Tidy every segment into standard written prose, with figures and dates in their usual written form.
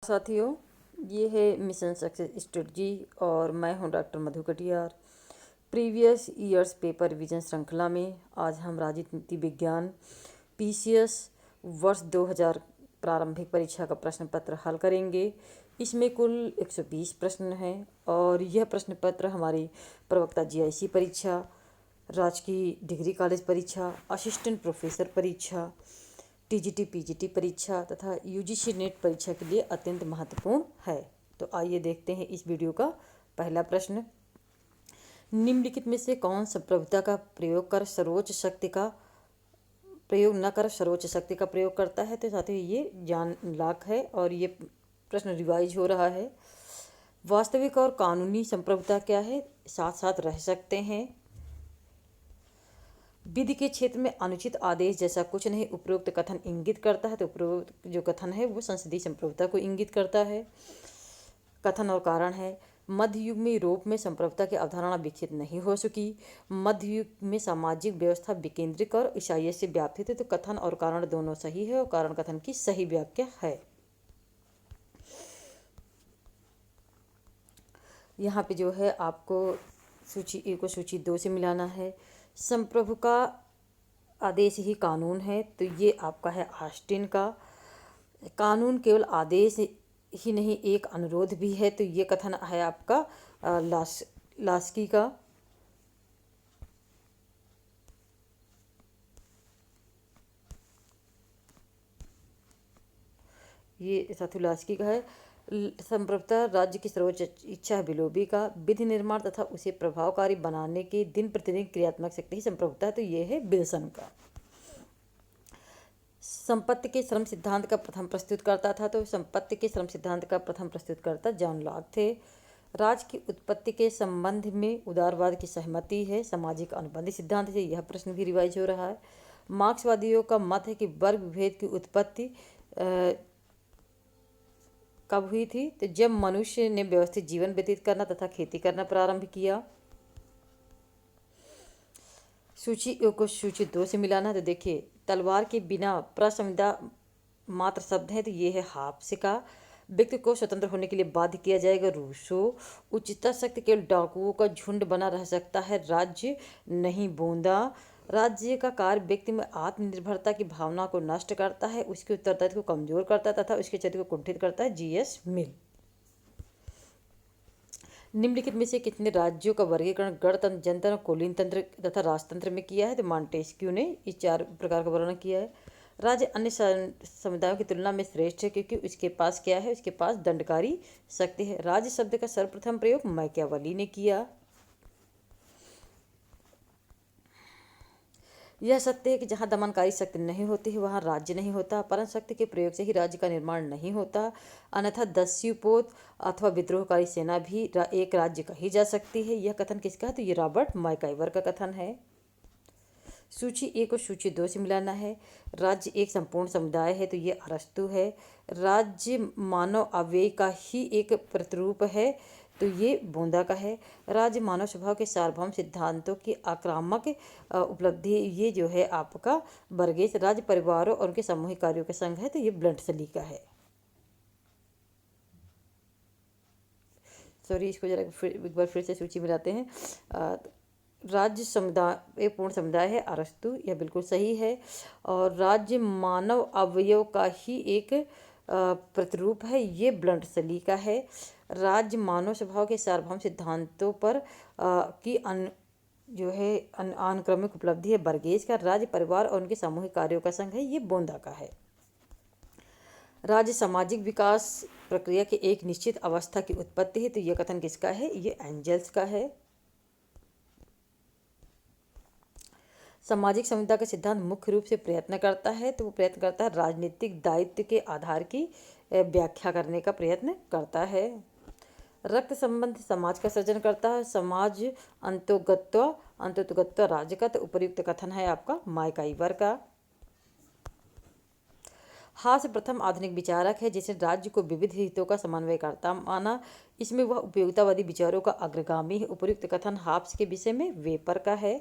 साथियों, ये है मिशन सक्सेस स्ट्रेटजी और मैं हूं doctor Madhu Katiyar. Previous years paper revision श्रृंखला में आज हम राजनीति विज्ञान पीसीएस वर्ष 2000 प्रारंभिक परीक्षा का प्रश्न पत्र हल करेंगे। इसमें कुल 120 प्रश्न हैं और यह प्रश्न पत्र हमारी प्रवक्ता जीआईसी परीक्षा, राजकीय डिग्री कॉलेज परीक्षा, असिस्टेंट प्रोफेसर परीक्षा, टीजीटी पीजीटी परीक्षा तथा यूजीसी नेट परीक्षा के लिए अत्यंत महत्वपूर्ण है। तो आइए देखते हैं इस वीडियो का पहला प्रश्न। निम्नलिखित में से कौन संप्रभुता का प्रयोग कर सर्वोच्च शक्ति का प्रयोग न कर सर्वोच्च शक्ति का प्रयोग करता है? तो साथियों ये जॉन लॉक है और ये प्रश्न रिवाइज हो रहा है। वास्तविक और कानूनी संप्रभुता क्या है? साथ साथ रह सकते हैं। विधि के क्षेत्र में अनुचित आदेश जैसा कुछ नहीं उपरोक्त कथन इंगित करता है। तो उपरोक्त जो कथन है वो संसदीय संप्रभुता को इंगित करता है। कथन और कारण है, मध्य युग में यूरोप में संप्रभुता की अवधारणा विकसित नहीं हो सकी। मध्य युग में सामाजिक व्यवस्था विकेंद्रित और ईसाइयत से व्याप्त थी। तो कथन और कारण दोनों सही है और कारण कथन की सही व्याख्या है। यहाँ पे जो है आपको सूची 1 को सूची 2 से मिलाना है। संप्रभु का आदेश ही कानून है, तो ये आपका है ऑस्टिन का। कानून केवल आदेश ही नहीं एक अनुरोध भी है, तो ये कथन है आपका लास्की का। ये साथी लास्की का है। संप्रभुता राज्य की सर्वोच्च इच्छा है बिलोबी का। विधि निर्माण तथा उसे प्रभावकारी बनाने की दिन प्रतिदिन क्रियात्मक शक्ति ही संप्रभुता है, तो ये है विल्सन का। संपत्ति के श्रम सिद्धांत का प्रथम प्रस्तुत करता था, तो संपत्ति के श्रम सिद्धांत का प्रथम प्रस्तुतकर्ता जॉन लॉक थे। राज्य की उत्पत्ति के संबंध में उदारवाद की सहमति है, सामाजिक अनुबंध सिद्धांत से। यह प्रश्न भी रिवाइज हो रहा है। मार्क्सवादियों का मत है कि वर्ग विभेद की उत्पत्ति कब हुई थी? तो जब मनुष्य ने व्यवस्थित जीवन व्यतीत करना तथा खेती करना प्रारंभ किया। सूची 1 को सूची 2 से मिलाना। तो देखिए, तलवार के बिना प्रसंविदा मात्र शब्द है, तो ये है हाफ्स का। व्यक्ति को स्वतंत्र होने के लिए बाध्य किया जाएगा, रूसो। उचिता शक्ति केवल डाकुओं का झुंड बना रह सकता है, राज्य नहीं, बोंदा। राज्य का कार्य व्यक्ति में आत्मनिर्भरता की भावना को नष्ट करता है, उसके उत्तरदायित्व को कमजोर करता है तथा उसके चरित्र को कुंठित करता है, जीएस मिल। निम्नलिखित में से कितने राज्यों का वर्गीकरण गणतंत्र, जनतंत्र, कोलिन तंत्र तथा राजतंत्र में किया है? तो मॉन्टेस्क्यू ने इस 4 प्रकार का वर्णन किया है। राज्य अन्य समुदायों की तुलना में श्रेष्ठ है क्योंकि उसके पास क्या है? उसके पास दंडकारी शक्ति है। राज्य शब्द का सर्वप्रथम प्रयोग मैकियावेली ने किया। यह सत्य है कि जहाँ दमनकारी शक्ति नहीं होती है वहाँ राज्य नहीं होता। परम शक्ति के प्रयोग से ही राज्य का निर्माण नहीं होता, अन्यथा दस्युपोत अथवा विद्रोहकारी सेना भी एक राज्य कही जा सकती है। यह कथन किसका है? तो ये रॉबर्ट मैकाइवर का कथन है। सूची 1 और सूची 2 से मिलाना है। राज्य एक संपूर्ण समुदाय है, तो ये अरस्तु है। राज्य मानव अव्यय का ही एक प्रतिरूप है, तो ये बोंदा का है। राज्य मानव स्वभाव के सार्वभौम सिद्धांतों की आक्रामक उपलब्धि, ये जो है आपका बर्गेस। राज्य परिवारों और उनके सामूहिक कार्यों का संघ है, तो ये ब्लंटसली का है। सॉरी, इसको जरा एक बार फिर से सूची मिलाते हैं। राज्य समुदाय एक पूर्ण समुदाय है, अरस्तु, यह बिल्कुल सही है। और राज्य मानव अवयव का ही एक प्रतिरूप है, ये ब्लंटसली का है। राज्य मानव स्वभाव के सार्वभौम सिद्धांतों पर की जो है अनुक्रमिक उपलब्धि है, बर्गेस का। राज्य परिवार और उनके सामूहिक कार्यों का संघ है, ये बोंदा का है। राज्य सामाजिक विकास प्रक्रिया की एक निश्चित अवस्था की उत्पत्ति है, तो यह कथन किसका है? ये एंजल्स का है। सामाजिक संविदा का सिद्धांत मुख्य रूप से प्रयत्न करता है, तो वो प्रयत्न करता है राजनीतिक दायित्व के आधार की व्याख्या करने का प्रयत्न करता है। रक्त संबंध समाज का सृजन करता है, समाज अंतोगत्व राज्य का। तो उपयुक्त कथन है आपका मैकाइवर का। हास प्रथम आधुनिक विचारक है जिसने राज्य को विविध हितों का समन्वय करता माना। इसमें वह उपयोगितावादी विचारों का अग्रगामी है। उपयुक्त कथन हाब्स के विषय में वेपर का है।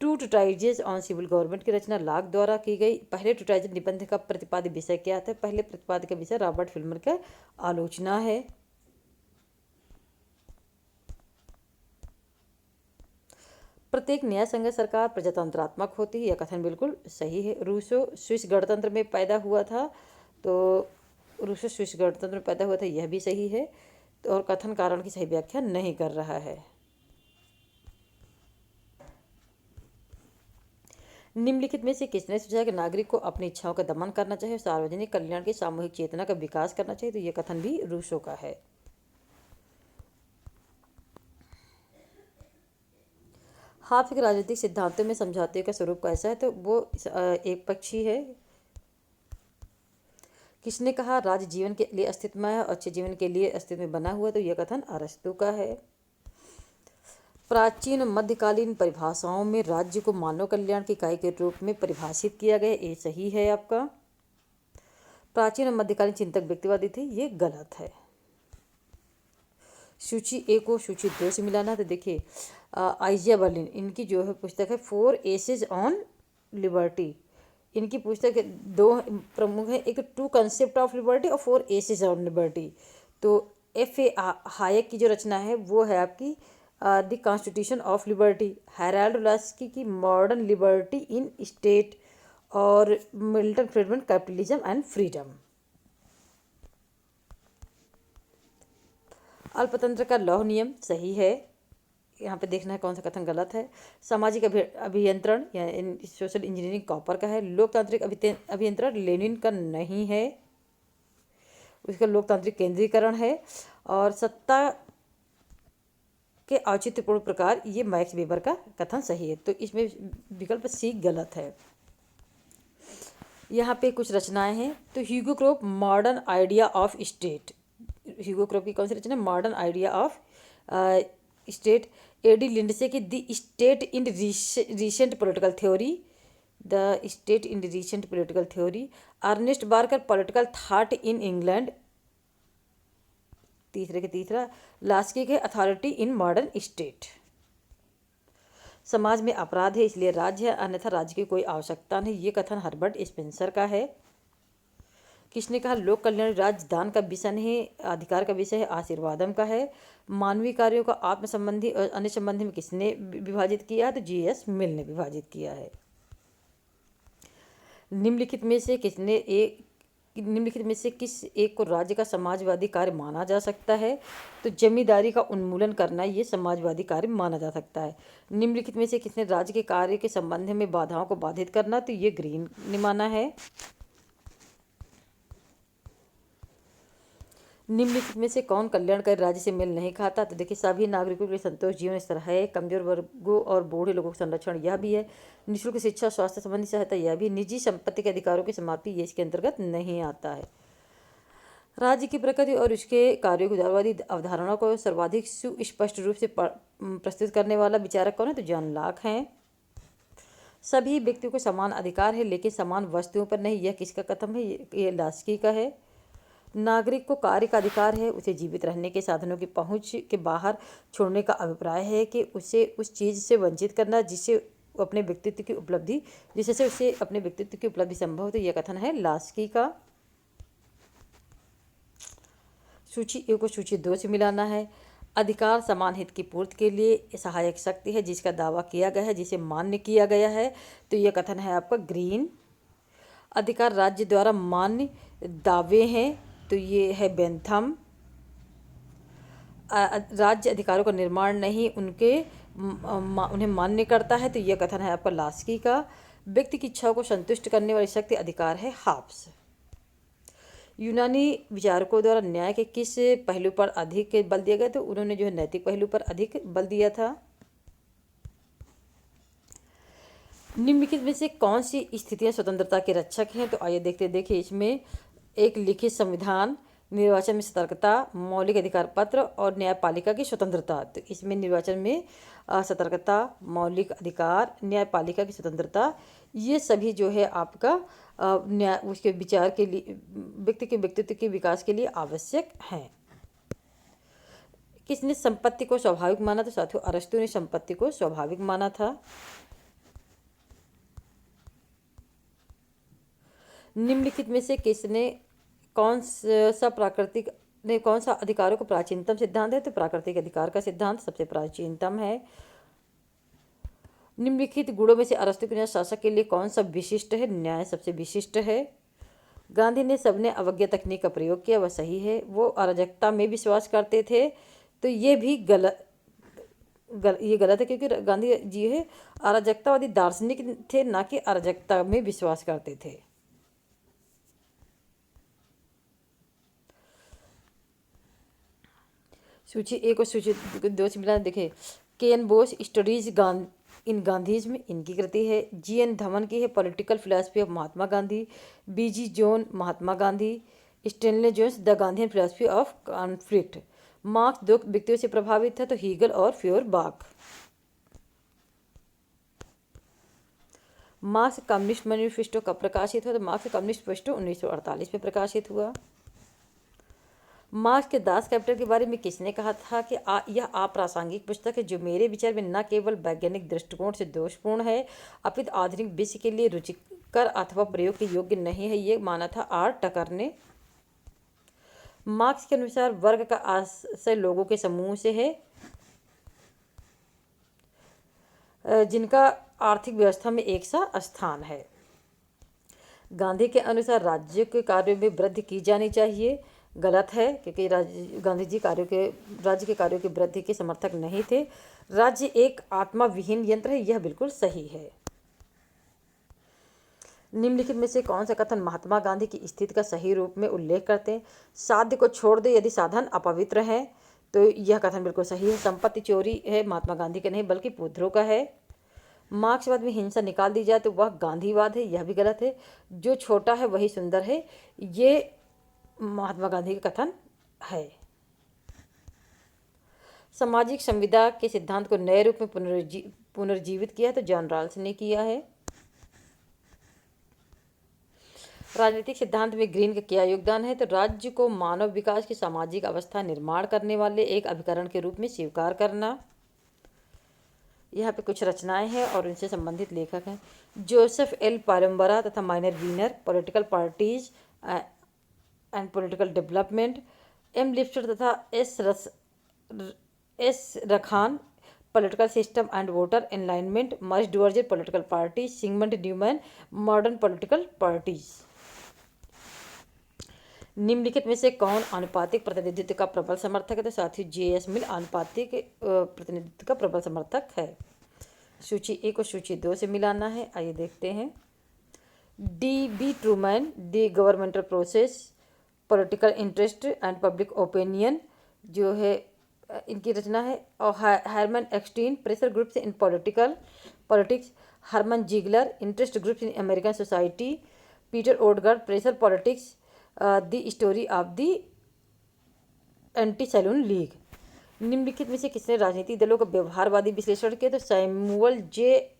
टू ट्रूटाइजेस ऑन सिविल गवर्नमेंट की रचना लॉक द्वारा की गई। पहले ट्रूटाइज निबंध का प्रतिपाद्य विषय क्या था? पहले प्रतिपाद्य का विषय रॉबर्ट फिल्मर का आलोचना है। प्रत्येक न्याय संघ सरकार प्रजातंत्रात्मक होती है, यह कथन बिल्कुल सही है। रूसो स्विस गणतंत्र में पैदा हुआ था, तो रूसो स्विस गणतंत्र में पैदा हुआ था, यह भी सही है। तो और कथन कारण की सही व्याख्या नहीं कर रहा है। निम्नलिखित में से किसने सुझाया कि नागरिक को अपनी इच्छाओं का दमन करना चाहिए, सार्वजनिक कल्याण की सामूहिक चेतना का विकास करना चाहिए? तो यह कथन भी रूसो का है। हाफ के राजनीतिक सिद्धांतों में समझौते का स्वरूप कैसा है? तो वो एक पक्षी है। किसने कहा राज्य जीवन के लिए अस्तित्व में है और अच्छे जीवन के लिए अस्तित्व में बना हुआ? तो यह कथन अरस्तु का है। प्राचीन मध्यकालीन परिभाषाओं में राज्य को मानव कल्याण की इकाई के रूप में परिभाषित किया गया, ये सही है आपका। प्राचीन और मध्यकालीन चिंतक व्यक्तिवादी थे, ये गलत है। सूची ए को सूची 2 से मिलाना। तो देखिए आइजिया बर्लिन, इनकी जो है पुस्तक है 4 एसेज ऑन लिबर्टी। इनकी पुस्तक 2 प्रमुख है, एक टू कंसेप्ट ऑफ लिबर्टी और 4 एसेज ऑन लिबर्टी। तो F.A. हायक की जो रचना है वो है आपकी the constitution of liberty. Harold Laski की मॉडर्न लिबर्टी इन स्टेट और Milton Friedman capitalism and freedom. अल्पतंत्र का लौह नियम सही है। यहाँ पे देखना है कौन सा कथन गलत है। सामाजिक अभियंत्रण या सोशल इंजीनियरिंग कॉपर का है। लोकतांत्रिक अभियंत्रण लेनिन का नहीं है, उसका लोकतांत्रिक केंद्रीकरण है। और सत्ता के औचित्यपूर्ण प्रकार, ये मैक्स वेबर का कथन सही है। तो इसमें विकल्प सी गलत है। यहाँ पे कुछ रचनाएं हैं। तो Hugo Krabbe modern idea of state, Hugo Krabbe की कौन सी रचना? Modern idea of state. A D Lindsay की the state in recent political theory, the state in recent political theory. Ernest Barker political thought in England, तीसरा। Laski के authority in modern state. समाज में अपराध है इसलिए राज्य है, अन्यथा राज्य की कोई आवश्यकता नहीं, ये कथन हर्बर्ट स्पेंसर का है। किसने कहा लोक कल्याण राज्य दान का विषय नहीं, अधिकार का विषय है, आशीर्वादम का है। मानवीय कार्यों का आत्म संबंधी और अन्य संबंधी में किसने विभाजित किया है? तो G.S. मिल ने विभाजित किया है। निम्नलिखित में से किस एक को राज्य का समाजवादी कार्य माना जा सकता है? तो जमींदारी का उन्मूलन करना, ये समाजवादी कार्य माना जा सकता है। निम्नलिखित में से किसने राज्य के कार्य के संबंध में बाधाओं को बाधित करना? तो ये ग्रीन ने माना है। निम्नलिखित में से कौन कल्याणकारी राज्य से मेल नहीं खाता? तो देखिए सभी नागरिकों के लिए संतोष जीवन स्तर है, कमजोर वर्गों और बूढ़े लोगों का संरक्षण, यह भी है। निःशुल्क शिक्षा, स्वास्थ्य संबंधी सहायता, यह भी। निजी संपत्ति के अधिकारों की समाप्ति, ये इसके अंतर्गत नहीं आता है। राज्य की प्रकृति और उसके कार्यों की उदारवादी अवधारणा को सर्वाधिक सुस्पष्ट रूप से प्रस्तुत करने वाला विचारक कौन है? तो जॉन लॉक हैं। सभी व्यक्तियों को समान अधिकार है लेकिन समान वस्तुओं पर नहीं, यह किसका कथन है? ये लास्की का है। नागरिक को कार्य का अधिकार है, उसे जीवित रहने के साधनों की पहुंच के बाहर छोड़ने का अभिप्राय है कि उसे उस चीज़ से वंचित करना जिससे उसे अपने व्यक्तित्व की उपलब्धि संभव हो। तो यह कथन है लास्की का। सूची ए को सूची 2 से मिलाना है। अधिकार समान हित की पूर्ति के लिए सहायक शक्ति है जिसका दावा किया गया है, जिसे मान्य किया गया है। तो यह कथन है आपका ग्रीन। अधिकार राज्य द्वारा मान्य दावे हैं, तो ये है बेंथम। राज्य अधिकारों का निर्माण नहीं, उन्हें मान्य करता है, तो यह कथन है आपका लास्की का। व्यक्ति की इच्छाओं को संतुष्ट करने वाली शक्ति अधिकार है, हाब्स। यूनानी विचारकों द्वारा न्याय के किस पहलू पर अधिक बल दिया गया? तो उन्होंने जो है नैतिक पहलू पर अधिक बल दिया था। निम्नलिखित में से कौन सी स्थितियां स्वतंत्रता के रक्षक हैं? तो आइए देखिए इसमें एक लिखित संविधान, निर्वाचन में सतर्कता, मौलिक अधिकार पत्र और न्यायपालिका की स्वतंत्रता। तो इसमें निर्वाचन में सतर्कता, मौलिक अधिकार, न्यायपालिका की स्वतंत्रता, ये सभी जो है आपका न्याय उसके विचार के लिए, व्यक्ति के व्यक्तित्व के विकास के लिए आवश्यक हैं। किसने संपत्ति को स्वाभाविक माना? तो साथियों अरस्तु ने संपत्ति को स्वाभाविक माना था। निम्नलिखित में से किसने कौन सा प्राकृतिक ने कौन सा अधिकारों को प्राचीनतम सिद्धांत है? तो प्राकृतिक अधिकार का सिद्धांत सबसे प्राचीनतम है। निम्नलिखित गुणों में से अरस्तु के न्याय शासक के लिए कौन सा विशिष्ट है? न्याय सबसे विशिष्ट है। गांधी ने सबने अवज्ञा तकनीक का प्रयोग किया, वह सही है। वो अराजकता में विश्वास करते थे, तो ये भी ये गलत है, क्योंकि गांधी जी है अराजकतावादी दार्शनिक थे, ना कि अराजकता में विश्वास करते थे। सूची 1 और सूची 2 से मिला देखे। K N Bose studies in Gandhism, इनकी कृति है। जी एन धवन की है political philosophy of Mahatma Gandhi. B G John Mahatma Gandhi. Stanley Jones the Gandhian philosophy of conflict. Marks 2 व्यक्तियों से प्रभावित था, तो हीगल और फ्योरबाख। मार्क्स कम्युनिस्ट मैनिफेस्टो कब प्रकाशित हुआ? तो मार्क्स कम्युनिस्ट मैनिफेस्टो 1948 में प्रकाशित हुआ। मार्क्स के दास कैपिटल के बारे में किसने कहा था कि यह अप्रासंगिक पुस्तक है, जो मेरे विचार में न केवल वैज्ञानिक दृष्टिकोण से दोषपूर्ण है, अपितु आधुनिक विश्व के लिए रुचिकर अथवा प्रयोग के योग्य नहीं है। ये माना था आर टकर ने। मार्क्स के अनुसार वर्ग का आशय लोगों के समूह से है, जिनका आर्थिक व्यवस्था में एक सा स्थान है। गांधी के अनुसार राज्य के कार्यों में वृद्धि की जानी चाहिए, गलत है, क्योंकि गांधी जी राज्य के कार्यों की वृद्धि के समर्थक नहीं थे। राज्य एक आत्मा विहीन यंत्र है, यह बिल्कुल सही है। निम्नलिखित में से कौन सा कथन महात्मा गांधी की स्थिति का सही रूप में उल्लेख करते हैं? साध्य को छोड़ दे यदि साधन अपवित्र है, तो यह कथन बिल्कुल सही है। संपत्ति चोरी है महात्मा गांधी का नहीं, बल्कि पुत्रों का है। मार्क्सवाद में हिंसा निकाल दी जाए तो वह गांधीवाद है, यह भी गलत है। जो छोटा है वही सुंदर है, ये महात्मा गांधी का कथन है। सामाजिक संविदा के सिद्धांत को नए रूप में पुनर्जीवित किया तो जॉन रॉल्स ने किया है। राजनीतिक सिद्धांत में ग्रीन का क्या योगदान है? तो राज्य को मानव विकास की सामाजिक अवस्था निर्माण करने वाले एक अभिकरण के रूप में स्वीकार करना। यहाँ पे कुछ रचनाएं हैं और उनसे संबंधित लेखक हैं। जोसेफ एल पारम्बरा तथा Myron Weiner, political parties and political development. M Lipset तथा S Rokkan, political system and voter alignment. Maurice Duverger, political party. Sigmund Neumann, modern political parties. निम्नलिखित में से कौन आनुपातिक प्रतिनिधित्व का प्रबल समर्थक है? तो साथी जे.एस. मिल आनुपातिक प्रतिनिधित्व का प्रबल समर्थक है। सूची 1 और सूची 2 से मिलाना है, आइए देखते हैं। D B. Truman, the governmental process, political interest and public opinion, जो है इनकी रचना है। और Harmon Eckstein, pressure groups in politics. Harmon Zeigler, interest groups in American society. Peter Odegard, pressure politics, the story of the anti saloon league. निम्नलिखित में से किसने राजनीतिक दलों का व्यवहारवादी विश्लेषण किया? तो सैमुअल जे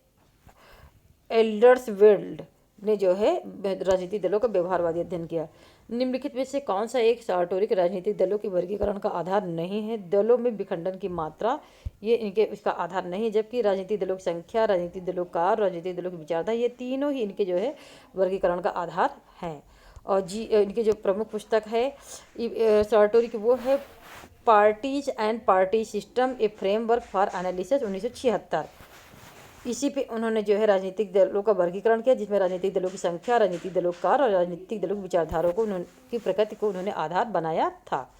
एल्डर्सवेल्ड ने जो है राजनीतिक दलों का व्यवहारवादी अध्ययन किया। निम्नलिखित में से कौन सा एक सार्वत्रिक राजनीतिक दलों के वर्गीकरण का आधार नहीं है? दलों में विखंडन की मात्रा, ये इसका आधार नहीं है, जबकि राजनीतिक दलों की संख्या, राजनीतिक दलों का, राजनीतिक दलों की विचारधारा, ये तीनों ही इनके जो है वर्गीकरण का आधार हैं। और इनकी जो प्रमुख पुस्तक है सार्टोरी की, वो है parties and party system, A framework for analysis, 1976। इसी पे उन्होंने जो है राजनीतिक दलों का वर्गीकरण किया, जिसमें राजनीतिक दलों की संख्या, राजनीतिक दलों का और राजनीतिक दलों की विचारधाराओं को की प्रकृति को उन्होंने आधार बनाया था।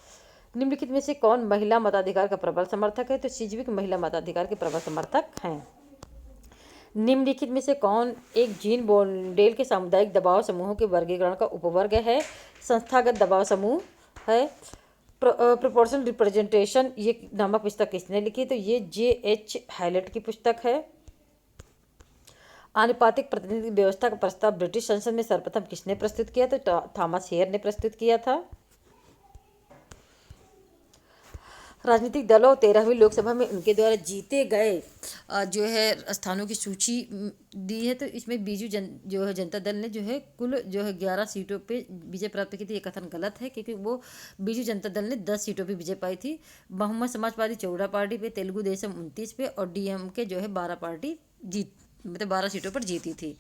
निम्नलिखित में से कौन महिला मताधिकार का प्रबल समर्थक है? तो सिजविक महिला मताधिकार के प्रबल समर्थक हैं। निम्नलिखित में से कौन एक जीन बोन्डेल के सामुदायिक दबाव समूहों के वर्गीकरण का उपवर्ग है? संस्थागत दबाव समूह है। प्रोपोर्शनल रिप्रेजेंटेशन, ये नामक पुस्तक किसने लिखी? तो ये जे.एच. हैलेट की पुस्तक है। आनुपातिक प्रतिनिधि व्यवस्था का प्रस्ताव ब्रिटिश संसद में सर्वप्रथम किसने प्रस्तुत किया? तो थॉमस हेयर ने प्रस्तुत किया था। राजनीतिक दलों 13वीं लोकसभा में उनके द्वारा जीते गए जो है स्थानों की सूची दी है। तो इसमें बीजू जनता दल ने जो है कुल जो है 11 सीटों पे विजय प्राप्त की थी। ये कथन गलत है, क्योंकि वो बीजू जनता दल ने 10 सीटों पे विजय पाई थी। बहुमत समाजवादी 14 पार्टी पे, तेलुगु देशम 29 पे और डीएमके जो है 12 सीटों पर जीती थी।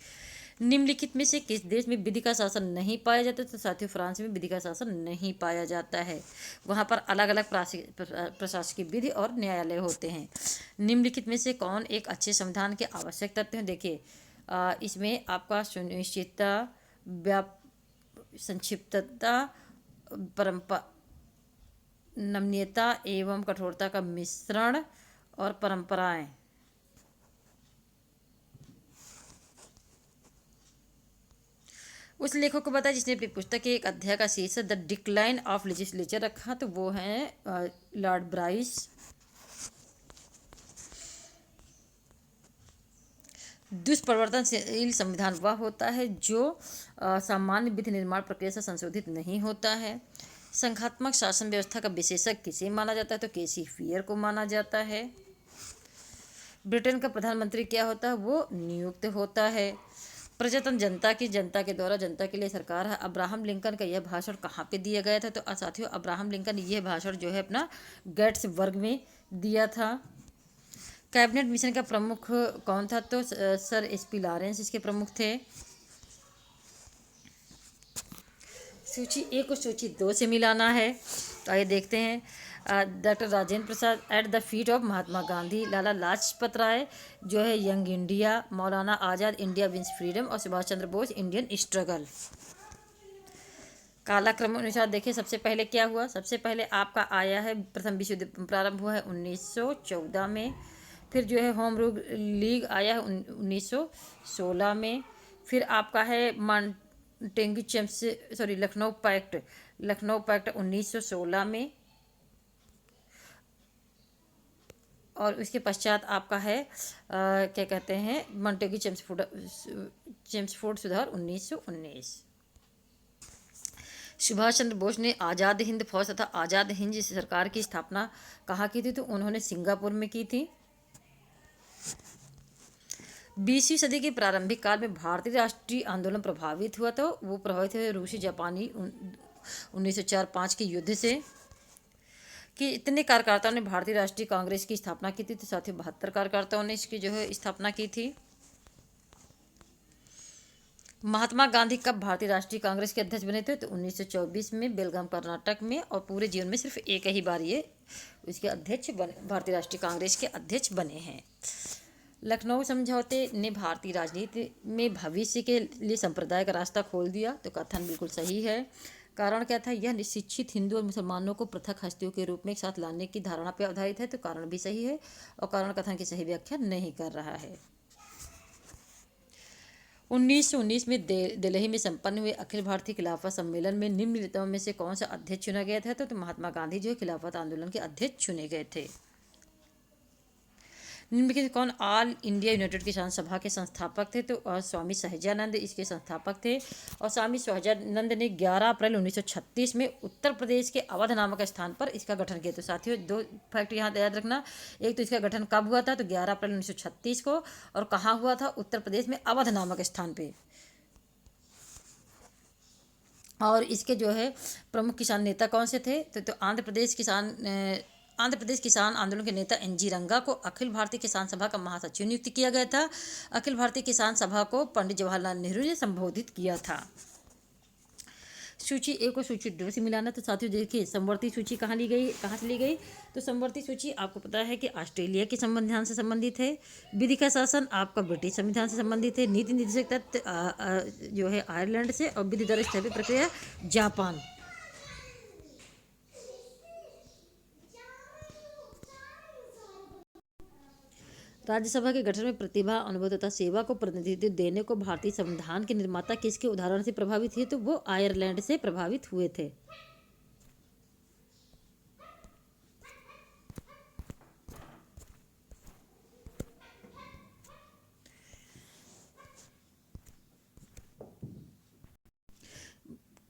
निम्नलिखित में से किस देश में विधि का शासन नहीं पाया जाता? तो साथियों फ्रांस में विधि का शासन नहीं पाया जाता है। वहाँ पर अलग अलग प्रशासकीय विधि और न्यायालय होते हैं। निम्नलिखित में से कौन एक अच्छे संविधान के आवश्यक तत्व हैं? देखिए इसमें आपका सुनिश्चितता, संक्षिप्तता, परंपरा, नमनीयता एवं कठोरता का मिश्रण और परंपराएं। उस लेखक को बताया जिसने अपनी पुस्तक के एक अध्याय का शीर्षक द डिक्लाइन ऑफ लेजिस्लेचर रखा, तो वो है लॉर्ड ब्राइस। दुष्प्रवर्तनशील संविधान वह होता है जो सामान्य विधि निर्माण प्रक्रिया से संशोधित नहीं होता है। संघात्मक शासन व्यवस्था का विशेषज्ञ किसे माना जाता है? तो केसी फियर को माना जाता है। ब्रिटेन का प्रधानमंत्री क्या होता है? वो नियुक्त होता है। प्रजातंत्र जनता के द्वारा जनता के लिए सरकार है। अब्राहम लिंकन का यह भाषण कहाँ पे दिया गया था? तो साथियों अब्राहम लिंकन यह भाषण जो है अपना गेट्सबर्ग में दिया था। कैबिनेट मिशन का प्रमुख कौन था? तो सर एसपी लॉरेंस इसके प्रमुख थे। सूची 1 को सूची 2 से मिलाना है, तो आइए देखते हैं। Doctor Rajendra Prasad at the feet of Mahatma Gandhi, Lala Lajpat Rai जो है यंग इंडिया, मौलाना आज़ाद इंडिया विंस फ्रीडम और सुभाष चंद्र बोस इंडियन स्ट्रगल। कालक्रम अनुसार देखिए सबसे पहले क्या हुआ। सबसे पहले आपका आया है प्रथम विश्व युद्ध प्रारंभ हुआ है 1914 में। फिर जो है होम रूल लीग आया है 1916 में। फिर आपका है टेंगी चैम्प्स लखनऊ पैक्ट 1916 में। और उसके पश्चात आपका है क्या कहते हैं मॉन्टेगी चेम्सफोर्ड सुधार 1919। सुभाष चंद्र बोस ने आज़ाद हिंद फौज तथा आज़ाद हिंद सरकार की स्थापना कहाँ की थी? तो उन्होंने सिंगापुर में की थी। 20वीं सदी के प्रारंभिक काल में भारतीय राष्ट्रीय आंदोलन प्रभावित हुआ, तो वो प्रभावित हुए रूसी जापानी 1904-5 के युद्ध से। कि इतने कार्यकर्ताओं ने भारतीय राष्ट्रीय कांग्रेस की स्थापना की थी? तो साथ ही 72 कार्यकर्ताओं ने इसकी जो है स्थापना की थी। महात्मा गांधी कब भारतीय राष्ट्रीय कांग्रेस के अध्यक्ष बने थे? तो 1924 में बेलगाम कर्नाटक में, और पूरे जीवन में सिर्फ एक ही बार ये इसके अध्यक्ष बने, भारतीय राष्ट्रीय कांग्रेस के अध्यक्ष बने हैं। लखनऊ समझौते ने भारतीय राजनीति में भविष्य के लिए संप्रदाय का रास्ता खोल दिया, तो कथन बिल्कुल सही है। कारण क्या था? यह शिक्षित हिंदू और मुसलमानों को पृथक हस्तियों के रूप में एक साथ लाने की धारणा पर आधारित है, तो कारण भी सही है और कारण कथन की सही व्याख्या नहीं कर रहा है। 1919 में दिल्ली में संपन्न हुए अखिल भारतीय खिलाफत सम्मेलन में निम्नलिखितों में से कौन सा अध्यक्ष चुना गया था? तो महात्मा गांधी जो खिलाफत आंदोलन के अध्यक्ष चुने गए थे। निम्नलिखित कौन ऑल इंडिया यूनाइटेड किसान सभा के संस्थापक थे? तो स्वामी सहजानंद इसके संस्थापक थे। और स्वामी सहजानंद ने 11 अप्रैल 1936 में उत्तर प्रदेश के अवध नामक स्थान पर इसका गठन किया। तो साथियों 2 फैक्ट यहाँ याद रखना। एक तो इसका गठन कब हुआ था? तो 11 अप्रैल 1936 को। और कहाँ हुआ था? उत्तर प्रदेश में अवध नामक स्थान पर। और इसके जो है प्रमुख किसान नेता कौन से थे? तो आंध्र प्रदेश किसान आंदोलन के नेता एनजी रंगा को अखिल भारतीय किसान सभा का महासचिव नियुक्त किया गया था। अखिल भारतीय किसान सभा को पंडित जवाहरलाल नेहरू ने संबोधित किया था। सूची 1 को सूची 2 से मिलाना। तो साथियों देखिए समवर्ती सूची कहाँ से ली गई? तो समवर्ती सूची आपको पता है कि ऑस्ट्रेलिया के संविधान से संबंधित है। विधि का शासन आपका ब्रिटिश संविधान से संबंधित है। नीति निर्देशक तत्व जो है आयरलैंड से, और विधि द्वारा स्थापित प्रक्रिया जापान। राज्यसभा के गठन में प्रतिभा, अनुभव तथा सेवा को प्रतिनिधित्व देने को भारतीय संविधान के निर्माता किसके उदाहरण से प्रभावित हुए? तो वो आयरलैंड से प्रभावित हुए थे।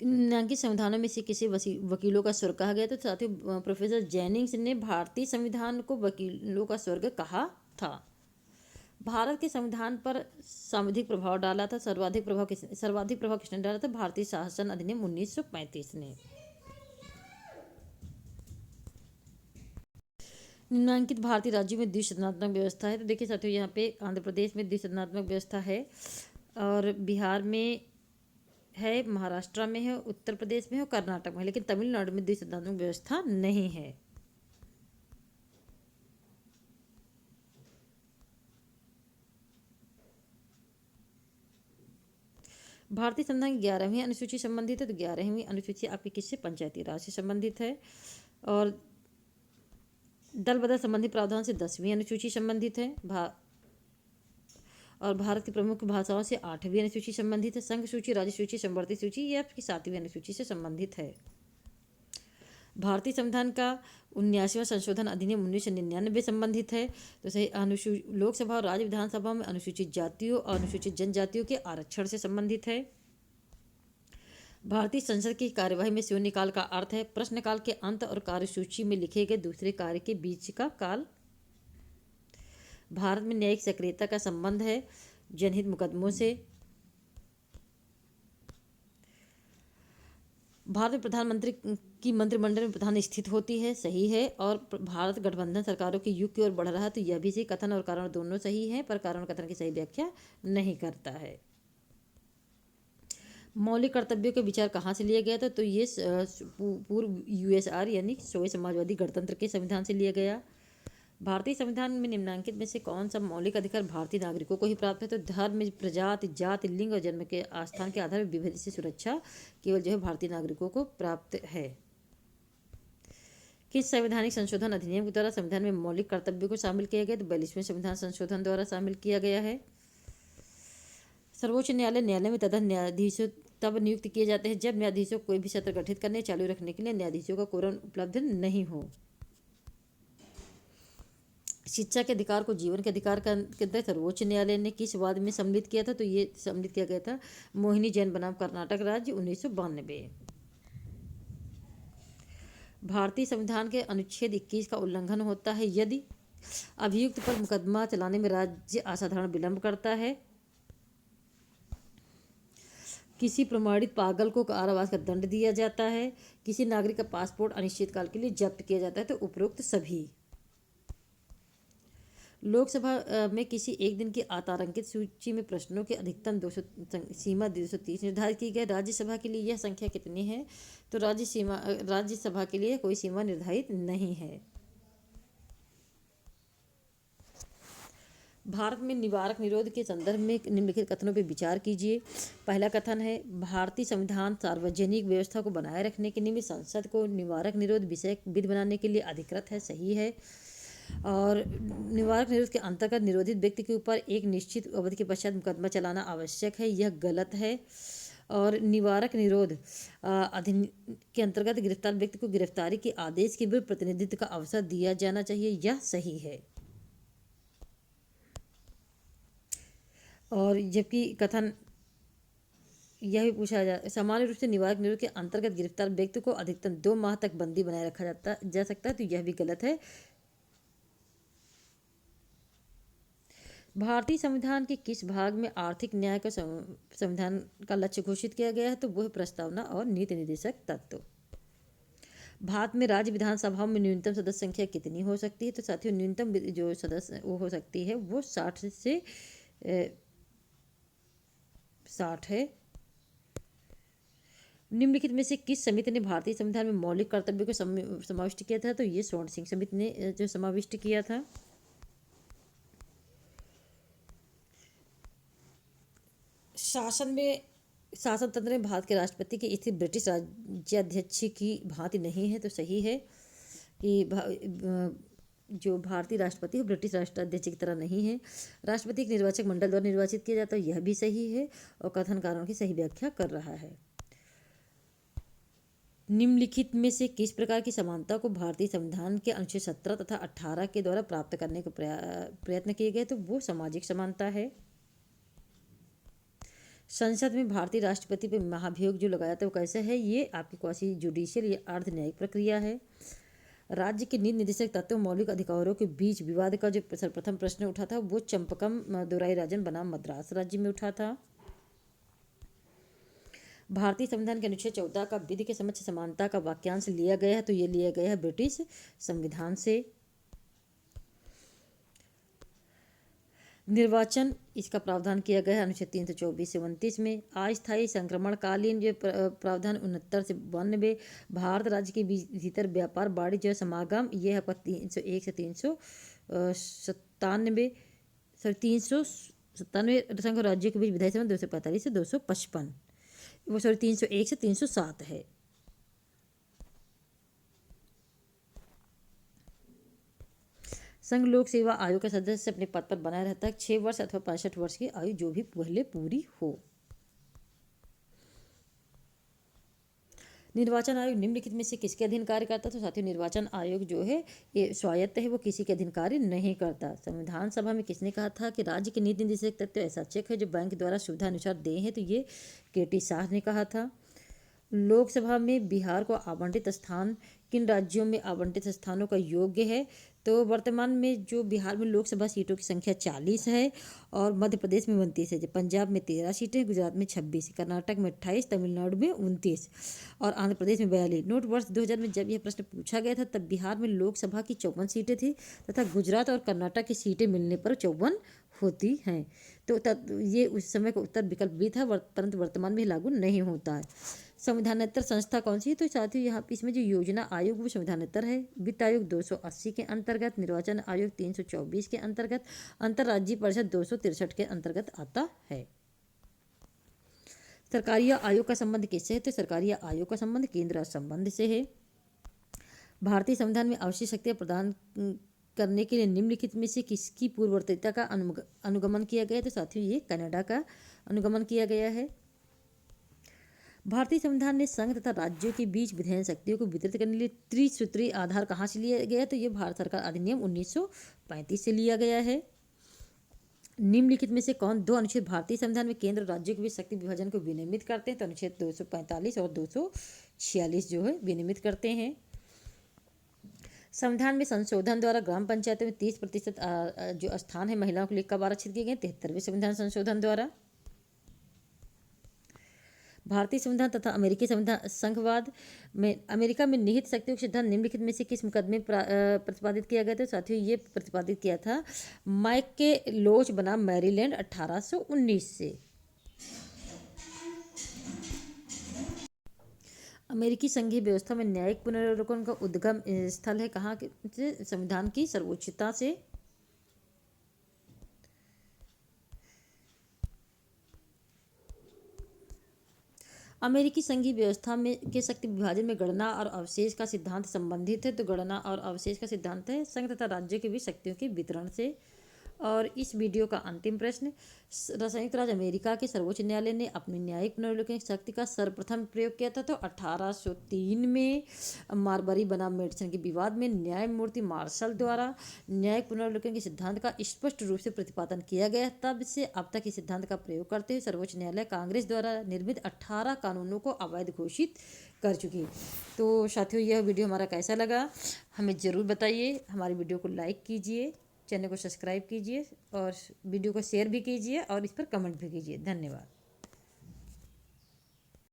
निम्नलिखित संविधानों में से किसे वकीलों का स्वर्ग कहा गया? तो साथियों प्रोफेसर जेनिंग्स ने भारतीय संविधान को वकीलों का स्वर्ग कहा था। भारत के संविधान पर सर्वाधिक प्रभाव डाला था। सर्वाधिक प्रभाव किसने डाला था? भारतीय शासन अधिनियम 1935 ने। निम्नलिखित भारतीय राज्यों में द्विसदनात्मक व्यवस्था है। तो देखिए साथियों यहाँ पे आंध्र प्रदेश में द्विसदनात्मक व्यवस्था है। और बिहार में है, महाराष्ट्र में है, उत्तर प्रदेश में है और कर्नाटक में है, लेकिन तमिलनाडु में द्विसंवैधानिक व्यवस्था नहीं है। भारतीय संविधान की 11वीं अनुसूची संबंधित है, तो 11वीं अनुसूची आपकी किससे? पंचायती राज से संबंधित है। और दल बदल संबंधी प्रावधान से 10वीं अनुसूची संबंधित है। और भारत की प्रमुख भाषाओं से 8वीं अनुसूची संबंधित है। संघ सूची, राज्य सूची, समवर्ती सूची ये आपकी 7वीं अनुसूची से संबंधित है। भारतीय संविधान का 79वां संशोधन अधिनियम 1999 संबंधित है। तो सही लोकसभा और राज्य विधानसभा में अनुसूचित जातियों और अनुसूचित जनजातियों के आरक्षण से संबंधित है। भारतीय संसद की कार्यवाही में शून्यकाल का अर्थ है प्रश्नकाल के अंत और कार्यसूची में लिखे गए दूसरे कार्य के बीच का काल। भारत में न्यायिक सक्रियता का संबंध है जनहित मुकदमों से। भारत में प्रधानमंत्री की मंत्रिमंडल में प्रधान स्थित होती है, सही है। और भारत गठबंधन सरकारों के युग की ओर बढ़ रहा है, तो यह भी सही। कथन और कारण दोनों सही है, पर कारण कथन की सही व्याख्या नहीं करता है। मौलिक कर्तव्यों के विचार कहाँ से लिया गया था? तो ये पूर्व यूएसआर यानी सोवियत समाजवादी गणतंत्र के संविधान से लिया गया। भारतीय संविधान में निम्नलिखित में से कौन सा मौलिक अधिकार भारतीय नागरिकों को ही प्राप्त है? तो धर्म, प्रजाति, जाति, लिंग और जन्म के आस्थान के आधार पर विभेद से सुरक्षा केवल जो है भारतीय नागरिकों को प्राप्त है। किस संवैधानिक संशोधन अधिनियम के द्वारा संविधान में मौलिक कर्तव्यों को शामिल किया गया? तो 42वें संविधान संशोधन द्वारा शामिल किया गया है। सर्वोच्च न्यायालय में तदर्थ न्यायाधीशों तब नियुक्त किए जाते हैं जब न्यायाधीशों को कोई भी सत्र गठित करने चालू रखने के लिए न्यायाधीशों का कोरम उपलब्ध नहीं हो। शिक्षा के अधिकार को जीवन के अधिकार के अंदर सर्वोच्च न्यायालय ने किस वाद में सम्मिलित किया था? तो ये सम्मिलित किया गया था मोहिनी जैन बनाम कर्नाटक राज्य 1992। भारतीय संविधान के अनुच्छेद 21 का उल्लंघन होता है यदि अभियुक्त पर मुकदमा चलाने में राज्य असाधारण विलंब करता है, किसी प्रमाणित पागल को कारावास का दंड दिया जाता है, किसी नागरिक का पासपोर्ट अनिश्चितकाल के लिए जब्त किया जाता है, तो उपरोक्त सभी। लोकसभा में किसी एक दिन की अतारांकित सूची में प्रश्नों की अधिकतम 200 सीमा 230 निर्धारित की गई। राज्यसभा के लिए यह संख्या कितनी है? तो राज्यसभा के लिए कोई सीमा निर्धारित नहीं है। भारत में निवारक निरोध के संदर्भ में निम्नलिखित कथनों पर विचार कीजिए। पहला कथन है भारतीय संविधान सार्वजनिक व्यवस्था को बनाए रखने के निमित्त संसद को निवारक निरोध विषय विधि बनाने के लिए अधिकृत है, सही है। और निवारक निरोध के अंतर्गत निरोधित व्यक्ति के ऊपर एक निश्चित अवधि के पश्चात मुकदमा चलाना आवश्यक है, यह गलत है। और निवारक निरोध अधिनियम के अंतर्गत गिरफ्तार व्यक्ति को गिरफ्तारी के आदेश के विरुद्ध प्रतिनिधित्व का अवसर दिया जाना चाहिए, यह सही है। और जबकि कथन यह भी पूछा सामान्य रूप से निवारक निरोध के अंतर्गत गिरफ्तार व्यक्ति को अधिकतम 2 माह तक बंदी बनाए रखा जा सकता है, तो यह भी गलत है। भारतीय संविधान के किस भाग में आर्थिक न्याय का संविधान का लक्ष्य घोषित किया गया है? तो वह प्रस्तावना और नीति निर्देशक तत्व। भारत में राज्य विधानसभाओं में न्यूनतम सदस्य संख्या कितनी हो सकती है? तो साथियों न्यूनतम जो सदस्य वो हो सकती है वो 60 से 60 है। निम्नलिखित में से किस समिति ने भारतीय संविधान में मौलिक कर्तव्यों को समाविष्ट किया था? तो ये स्वर्ण सिंह समिति ने जो समाविष्ट किया था। शासन तंत्र में भारत के राष्ट्रपति की स्थिति ब्रिटिश राज्याध्यक्ष की भांति नहीं है, तो सही है कि जो भारतीय राष्ट्रपति है ब्रिटिश राष्ट्राध्यक्ष की तरह नहीं है। राष्ट्रपति एक निर्वाचक मंडल द्वारा निर्वाचित किया जाता है, यह भी सही है और कथन कारणों की सही व्याख्या कर रहा है। निम्नलिखित में से किस प्रकार की समानता को भारतीय संविधान के अनुच्छेद 17 तथा 18 के द्वारा प्राप्त करने का प्रयत्न किए गए? तो वो सामाजिक समानता है। संसद में भारतीय राष्ट्रपति पर महाभियोग जो लगाया था वो कैसे है? ये आपकी क्वासी जुडिशियल या अर्ध न्यायिक प्रक्रिया है। राज्य के नीति निर्देशक तत्व मौलिक अधिकारों के बीच विवाद का जो सर्वप्रथम प्रश्न उठा था वो चंपकम दुराई राजन बनाम मद्रास राज्य में उठा था। भारतीय संविधान के अनुच्छेद 14 का विधि के समक्ष समानता का वाक्यांश लिया गया है, तो ये लिया गया है ब्रिटिश संविधान से। निर्वाचन इसका प्रावधान किया गया है अनुच्छेद 324 से 29 में। अस्थायी संक्रमणकालीन जो प्रावधान 69 से 92। भारत राज्य के भीतर व्यापार वाणिज्य और समागम ये है 301 से 397। सॉरी 397 संघ राज्यों के बीच विधायी संबंध 245 से 255। वो सॉरी 301 से 307 है। संघ लोक सेवा आयोग का सदस्य अपने पद पर बना रहता है 6 वर्ष अथवा 65 वर्ष की आयु जो भी पहले पूरी हो। निर्वाचन आयोग निम्नलिखित में से किसके अधीन कार्य करता है? तो साथियों निर्वाचन आयोग जो है ये स्वायत्त है, वो किसी के अधीन कार्य नहीं करता। संविधान सभा में किसने कहा था कि राज्य के नीति निर्देशक तत्व ऐसा चेक है जो बैंक द्वारा सुविधा अनुसार दे हैं? तो ये KT शाह ने कहा था। लोकसभा में बिहार को आवंटित स्थान किन राज्यों में आवंटित स्थानों का योग्य है? तो वर्तमान में जो बिहार में लोकसभा सीटों की संख्या 40 है और मध्य प्रदेश में 29 है। जो पंजाब में 13 सीटें, गुजरात में 26, कर्नाटक में 28, तमिलनाडु में 29 और आंध्र प्रदेश में 42। नोट वर्ष 2000 में जब यह प्रश्न पूछा गया था तब बिहार में लोकसभा की 54 सीटें थी तथा गुजरात और कर्नाटक की सीटें मिलने पर 54 होती हैं। तो तब ये उस समय का उत्तर विकल्प भी था, परंतु वर्तमान में लागू नहीं होता है। संविधानेतर संस्था कौन सी है? तो साथियों यहाँ इसमें जो योजना आयोग वो संविधानेतर है। वित्त आयोग 280 के अंतर्गत, निर्वाचन आयोग 324 के अंतर्गत, अंतर्राज्यीय परिषद 263 के अंतर्गत आता है। सरकारीय आयोग का संबंध किससे है? तो सरकारीय आयोग का संबंध केंद्र संबंध से है। भारतीय संविधान में आवश्यक शक्तियाँ प्रदान करने के लिए निम्नलिखित में से किसकी पूर्ववर्तीता का अनुगमन किया गया है? तो साथियों ये कनाडा का अनुगमन किया गया है। भारतीय संविधान ने संघ तथा राज्यों के बीच विधायी शक्तियों को वितरित करने के लिए त्रिसूत्री आधार कहाँ से लिया गया है? तो ये भारत सरकार अधिनियम 1935 से लिया गया है। निम्नलिखित में से कौन दो अनुच्छेद भारतीय संविधान में केंद्र और राज्यों के बीच शक्ति विभाजन को विनियमित करते हैं? तो अनुच्छेद 245 और 246 जो है विनियमित करते हैं। संविधान में संशोधन द्वारा ग्राम पंचायतों में 30% जो स्थान है महिलाओं के लिए कब आरक्षित किए गए? 73वें संविधान संशोधन द्वारा। भारतीय संविधान तथा अमेरिकी संविधान संघवाद में अमेरिका में निहित शक्तियों के सिद्धांत निम्नलिखित में से किस मुकदमे प्रतिपादित किया गया था? साथियों ये प्रतिपादित किया था मैकलोच बनाम मैरीलैंड 1819 से। अमेरिकी संघीय व्यवस्था में न्यायिक पुनरावलोकन का उद्गम स्थल है कहाँ के? संविधान की सर्वोच्चता से। अमेरिकी संघीय व्यवस्था में के शक्ति विभाजन में गणना और अवशेष का सिद्धांत संबंधित है। तो गणना और अवशेष का सिद्धांत है संघ तथा राज्यों के बीच शक्तियों के वितरण से। और इस वीडियो का अंतिम प्रश्न, संयुक्त राज्य अमेरिका के सर्वोच्च न्यायालय ने अपनी न्यायिक पुनरावलोकन शक्ति का सर्वप्रथम प्रयोग किया था। तो 1803 में मारबरी बनाम मेडिसन के विवाद में न्यायमूर्ति मार्शल द्वारा न्यायिक पुनरावलोकन के सिद्धांत का स्पष्ट रूप से प्रतिपादन किया गया। तब से अब तक इस सिद्धांत का प्रयोग करते हुए सर्वोच्च न्यायालय कांग्रेस द्वारा निर्मित 18 कानूनों को अवैध घोषित कर चुकी। तो साथियों यह वीडियो हमारा कैसा लगा हमें ज़रूर बताइए। हमारी वीडियो को लाइक कीजिए, चैनल को सब्सक्राइब कीजिए और वीडियो को शेयर भी कीजिए और इस पर कमेंट भी कीजिए। धन्यवाद।